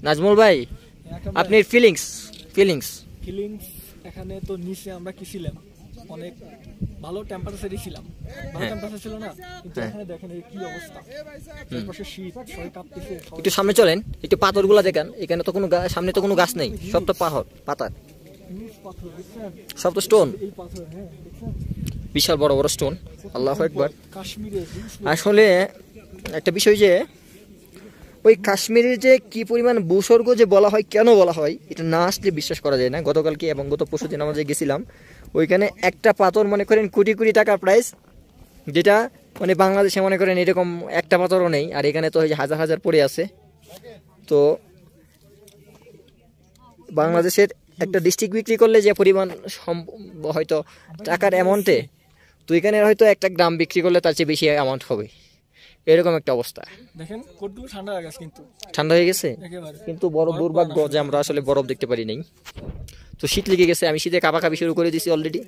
নাজমুল ভাই, আপনার feelings feelings feelings এখানে তো নিচে আমরা কি ছিলাম, অনেক ভালো টেম্পারেচারই ছিলাম, ভালো টেম্পারেচার ছিল না, কিন্তু এখানে দেখেন এই কি অবস্থা, চারপাশে শীত, সবাই কাঁপতেছে। একটু সামনে চলেন, একটু পাথরগুলো দেখেন, এখানে তো কোনো সামনে তো কোনো গাছ নেই, সব তো পাথর পাতার, পাথর দেখছেন, সব তো স্টোন, এই পাথর, হ্যাঁ দেখছেন, বিশাল বড় বড় স্টোন। আল্লাহু আকবার। কাশ্মীরে আসলে একটা বিষয় যে ওই কাশ্মীরের যে কি পরিমাণ ভূস্বর্গ যে বলা হয়, কেন বলা হয় এটা না আসলে বিশ্বাস করা যায় না। গতকালকে এবং গত পরশুদিন আমরা যে গেছিলাম, ওইখানে একটা পাথর মনে করেন কোটি কোটি টাকা প্রাইস, যেটা মানে বাংলাদেশে মনে করেন এরকম একটা পাথরও নেই, আর এখানে তো হাজার হাজার পড়ে আছে। তো বাংলাদেশের একটা ডিস্ট্রিক্ট বিক্রি করলে যে পরিমাণ হয়তো টাকার অ্যামাউন্টে, তো এখানে হয়তো একটা গ্রাম বিক্রি করলে তার চেয়ে বেশি অ্যামাউন্ট হবে, এরকম একটা অবস্থা। দেখেন কোটগুলো ঠান্ডা হয়ে গেছে, কিন্তু ঠান্ডা হয়ে গেছে, একেবারে কিন্তু বড় দুর্ভাগ্য যে আমরা আসলে বরফ দেখতে পারি নাই। তো শীত লেগে গেছে, আমি শীতে কাঁপাকাঁপি শুরু করে দিয়েছি অলরেডি।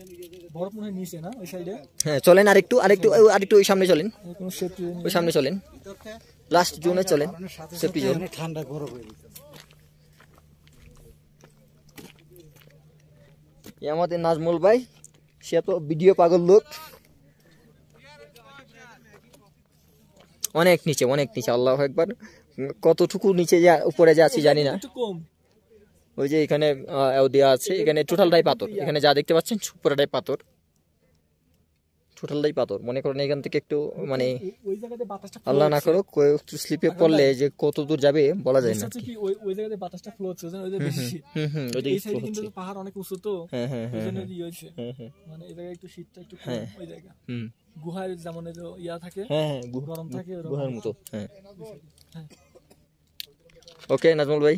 বরফ মনে হয় নিচে না ওই সাইডে। হ্যাঁ চলেন, আরেকটু আরেকটু আরেকটু ওই সামনে চলেন, কোনো সেফটি ওই সামনে চলেন, লাস্ট জোনে চলেন, সেফটি জোন। ঠান্ডা বরফ হয়ে গেছে। আমাদের নাজমুল ভাই, সে তো ভিডিও পাগল লোক। অনেক নিচে, অনেক নিচে, আল্লাহু আকবার। কতটুকু নিচে উপরে যে আছি জানি না। একটু কম, ওই যে এখানে দেওয়া আছে, এখানে টোটালটাই পাথর, এখানে যা দেখতে পাচ্ছেন পুরোটাই পাথর, টোটালটাই পাথর। মনে করেন এখান থেকে একটু মানে ওই জায়গাতে বাতাসটা আল্লাহ না করুক একটু স্লিপে পড়লে যে কত দূর যাবে বলা যায় না। কি ওই জায়গাতে বাতাসটা ফ্লো হচ্ছে, ওই যে বেশি, ওইদিকে এই সাইডে কিন্তু পাহাড় অনেক উঁচু, তো ওইজন্য ইয়ে হয়েছে, মানে এই জায়গায় একটু শীতটা একটু কম, ওই জায়গা গুহায় যেমন এই যে ইয়া থাকে, গরম থাকে, গুহার মতো। হ্যাঁ, ওকে নাজমুল ভাই।